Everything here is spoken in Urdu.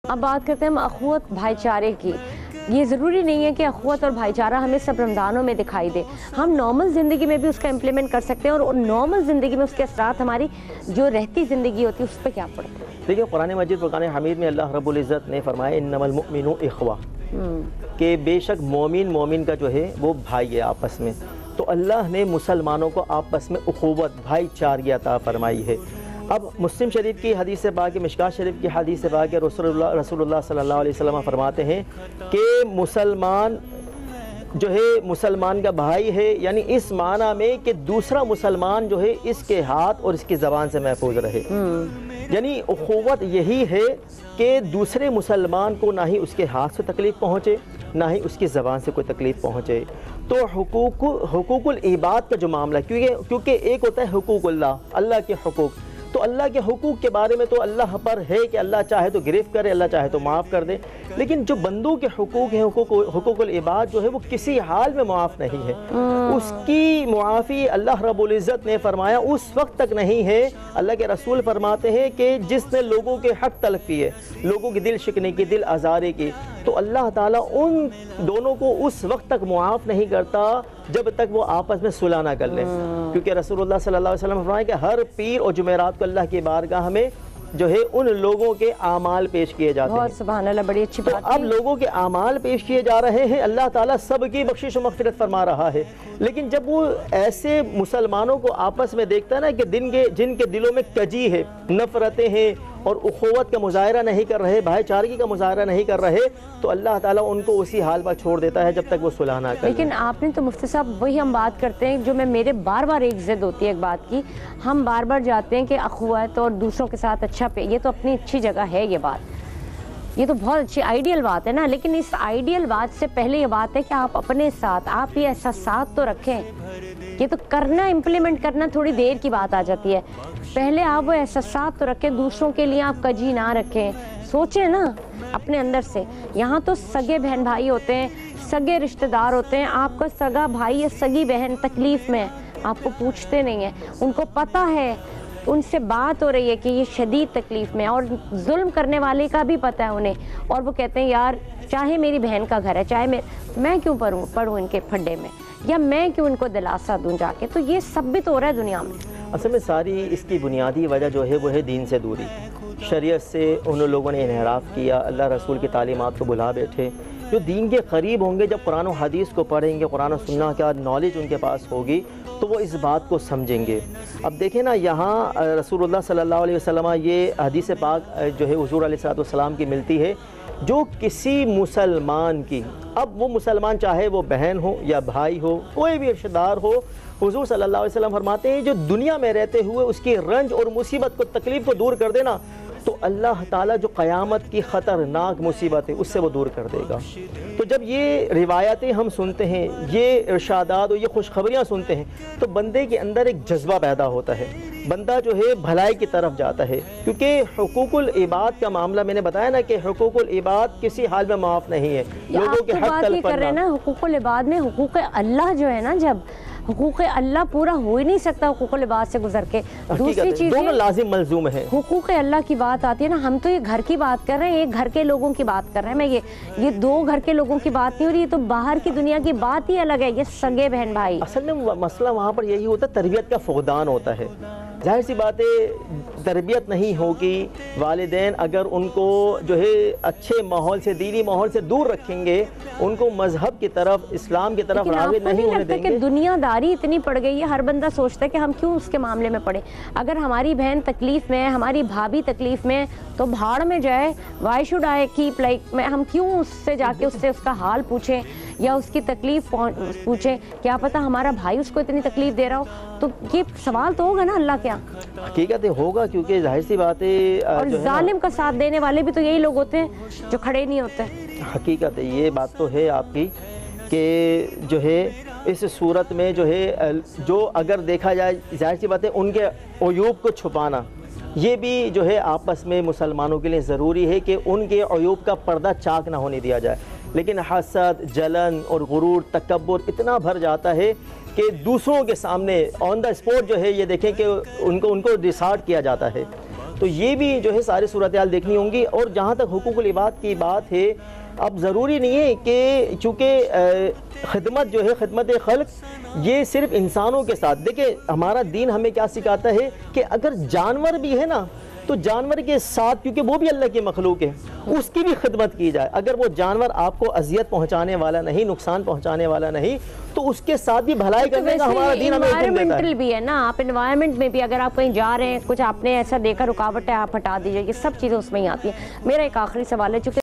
اب بات کرتے ہیں ہم اخوت بھائی چارے کی. یہ ضروری نہیں ہے کہ اخوت اور بھائی چارہ ہمیں صرف رمضانوں میں دکھائی دے. ہم نارمل زندگی میں بھی اس کا امپلیمنٹ کر سکتے ہیں, اور نارمل زندگی میں اس کے اثرات ہماری جو رہتی زندگی ہوتی ہے اس پہ کیا پڑتے ہیں. دیکھیں قرآن مجید فرقان حمید میں اللہ رب العزت نے فرمایا انما المؤمنون اخوہ, کہ بے شک مومن کا جو ہے وہ بھائی ہے آپس میں. تو اللہ نے مسلمانوں کو آپس میں اخوت بھائی چارگی عطا فرمائی ہے. اب مسلم شریف کی حدیث پاک ہے, مشکوٰۃ شریف کی حدیث پاک ہے, رسول اللہ صلی اللہ علیہ وسلم فرماتے ہیں کہ مسلمان جو ہے مسلمان کا بھائی ہے, یعنی اس معنی میں کہ دوسرا مسلمان جو ہے اس کے ہاتھ اور اس کی زبان سے محفوظ رہے. یعنی اخوت یہی ہے کہ دوسرے مسلمان کو نہ ہی اس کے ہاتھ سے تکلیف پہنچے, نہ ہی اس کی زبان سے کوئی تکلیف پہنچے. تو حقوق العباد کا جو معاملہ, کیونکہ ایک ہوتا ہے حقوق اللہ کے حقوق, تو اللہ کے حقوق کے بارے میں تو اللہ پر ہے کہ اللہ چاہے تو گرفت کرے, اللہ چاہے تو معاف کر دے. لیکن جو بندوں کے حقوق ہیں, حقوق العباد جو ہے وہ کسی حال میں معاف نہیں ہے. اس کی معافی اللہ رب العزت نے فرمایا اس وقت تک نہیں ہے. اللہ کے رسول فرماتے ہیں کہ جس نے لوگوں کے حق تلف کیے, لوگوں کی دل شکنی کی, دل آزاری کی, تو اللہ تعالیٰ ان دونوں کو اس وقت تک معاف نہیں کرتا جب تک وہ آپس میں صلح نہ کر لیں. کیونکہ رسول اللہ صلی اللہ علیہ وسلم فرمایا کہ ہر پیر اور جمعرات کو اللہ کی بارگاہ میں جو ہے ان لوگوں کے اعمال پیش کیے جاتے ہیں. بہت سبحان اللہ, بڑی اچھی بات. اب لوگوں کے اعمال پیش کیے جا رہے ہیں, اللہ تعالیٰ سب کی بخشش و مغفرت فرما رہا ہے. لیکن جب وہ ایسے مسلمانوں کو آپس میں دیکھتا ہے نا کہ جن کے دلوں میں کجی ہے, نفرتیں ہیں, اور اخوت کا مظاہرہ نہیں کر رہے, بھائی چارگی کا مظاہرہ نہیں کر رہے, تو اللہ تعالیٰ ان کو اسی حال پر چھوڑ دیتا ہے جب تک وہ صلح نہ کریں. لیکن آپ نے تو مفتی صاحب وہی ہم بات کرتے ہیں جو میرے بار بار ایک ضد ہوتی ہے ایک بات کی. ہم بار بار جاتے ہیں کہ اخوت اور دوسروں کے ساتھ اچھا یہ تو اپنی اچھی جگہ ہے, یہ بات یہ تو بہت اچھی آئیڈیل بات ہے نا. لیکن اس آئیڈیل بات سے پہلے یہ بات ہے کہ آپ اپنے ساتھ آپ یہ احساسات تو رکھیں. یہ تو کرنا, امپلیمنٹ کرنا تھوڑی دیر کی بات آ جاتی ہے. پہلے آپ وہ احساسات تو رکھیں, دوسروں کے لیے آپ کجی نہ رکھیں, سوچیں نا اپنے اندر سے. یہاں تو سگے بہن بھائی ہوتے ہیں, سگے رشتہ دار ہوتے ہیں. آپ کا سگا بھائی یا سگی بہن تکلیف میں, آپ کو پوچھتے نہیں ہیں, ان کو پتہ ہے, ان سے بات ہو رہی ہے کہ یہ شدید تکلیف میں, اور ظلم کرنے والے کا بھی پتہ ہے انہیں, اور وہ کہتے ہیں یار چاہے میری بہن کا گھر ہے, چاہے میں کیوں پڑھوں ان کے پھڈے میں, یا میں کیوں ان کو دلاسا دوں جا کے. تو یہ سب بھی تو ہو رہا ہے دنیا میں. اصل میں ساری اس کی بنیادی وجہ جو ہے وہ ہے دین سے دوری. شریعت سے ان لوگوں نے انحراف کیا, اللہ رسول کی تعلیمات کو بھلا بیٹھے. جو دین کے قریب ہوں گے, جب قرآن و حدیث کو پڑھیں گے, قرآن و سنہ کا نالج ان کے پاس ہوگی, تو وہ اس بات کو سمجھیں گے. اب دیکھیں نا, یہاں رسول اللہ صلی اللہ علیہ وسلم یہ حدیث پاک جو ہے حضور علیہ السلام کی ملتی ہے, جو کسی مسلمان کی, اب وہ مسلمان چاہے وہ بہن ہو یا بھائی ہو, کوئی بھی رشتہ دار ہو, حضور صلی اللہ علیہ وسلم فرماتے ہیں جو دنیا میں رہتے ہوئے اس کی رنج اور مصیبت کو, تکلیف کو دور کر دینا, تو اللہ تعالیٰ جو قیامت کی خطرناک مصیبت ہے اس سے وہ دور کر دے گا. تو جب یہ روایتیں ہم سنتے ہیں, یہ ارشادات اور یہ خوشخبریاں سنتے ہیں, تو بندے کے اندر ایک جذبہ پیدا ہوتا ہے, بندہ جو ہے بھلائی کی طرف جاتا ہے. کیونکہ حقوق العباد کا معاملہ میں نے بتایا نا کہ حقوق العباد کسی حال میں معاف نہیں ہے. لوگوں کے حق تلف کر رہے ہیں نا حقوق العباد میں, حقوق اللہ جو ہے نا, جب حقوق اللہ پورا ہو ہی نہیں سکتا حقوق العباد سے گزر کے. دوسری چیز دونوں لازم ملزوم ہیں. حقوق اللہ کی بات آتی ہے نا, ہم تو یہ گھر کی بات کر رہے ہیں, ایک گھر کے لوگوں کی بات کر رہے ہیں. میں یہ دو گھر کے لوگوں کی بات نہیں ہو رہی, یہ تو باہر کی دنیا کی بات ہی الگ ہے, یہ سگے بہن بھائی. اصل میں مسئلہ وہاں پر یہی ہوتا ہے, تربیت کا فقدان ہوتا ہے. ظاہر سی بات ہے تربیت نہیں ہوگی, والدین اگر ان کو جو ہے اچھے ماحول سے, دینی ماحول سے دور رکھیں گے, ان کو مذہب کی طرف, اسلام کی طرف راغب نہیں ہونے دیں گے. کہ دنیا داری اتنی پڑ گئی ہے, ہر بندہ سوچتا ہے کہ ہم کیوں اس کے معاملے میں پڑے. اگر ہماری بہن تکلیف میں ہے, ہماری بھابھی تکلیف میں, تو بھاڑ میں جائے. Why should I keep like, ہم کیوں اس سے جا کے اس سے اس کا حال پوچھیں یا اس کی تکلیف پوچھیں. کیا پتہ ہمارا بھائی اس کو اتنی تکلیف دے رہا ہو, تو یہ سوال تو ہوگا نا اللہ کے یہاں. حقیقت ہوگا, کیونکہ ظاہر سی بات ہے, اور ظالم کا ساتھ دینے والے بھی تو یہی لوگ ہوتے ہیں جو کھڑے نہیں ہوتے. حقیقت ہے, یہ بات تو ہے آپ کی کہ جو ہے اس صورت میں جو ہے, جو اگر دیکھا جائے, ظاہر سی بات ہے ان کے عیوب کو چھپانا یہ بھی جو ہے آپس میں مسلمانوں کے لیے ضروری ہے کہ ان کے عیوب کا پردہ چاک نہ ہونے دیا جائے. لیکن حسد, جلن اور غرور, تکبر اتنا بھر جاتا ہے کہ دوسروں کے سامنے آن دا اسپوٹ جو ہے یہ دیکھیں کہ ان کو ڈسارٹ کیا جاتا ہے. تو یہ بھی جو ہے ساری صورتحال دیکھنی ہوں گی. اور جہاں تک حقوق العباد کی بات ہے، اب ضروری نہیں ہے کہ چونکہ خدمت جو ہے خدمت خلق یہ صرف انسانوں کے ساتھ. دیکھیں ہمارا دین ہمیں کیا سکھاتا ہے کہ اگر جانور بھی ہے نا تو جانور کے ساتھ، کیونکہ وہ بھی اللہ کی مخلوق ہے، اس کی بھی خدمت کی جائے. اگر وہ جانور آپ کو اذیت پہنچانے والا نہیں، نقصان پہنچانے والا نہیں، تو اس کے ساتھ بھی بھلائی کرنے کا ہمارا دین ہمیں حکم دیتا ہے. انوائرمنٹل بھی ہے نا، آپ انوائرمنٹ میں بھی اگر آپ کہیں جا رہے ہیں، کچھ آپ نے ایسا دیکھا رکاوٹ ہے، آپ ہٹا دیجئے، یہ سب چیزیں اس میں ہی آتی ہیں. میرا ایک آخری سوال ہے، چونکہ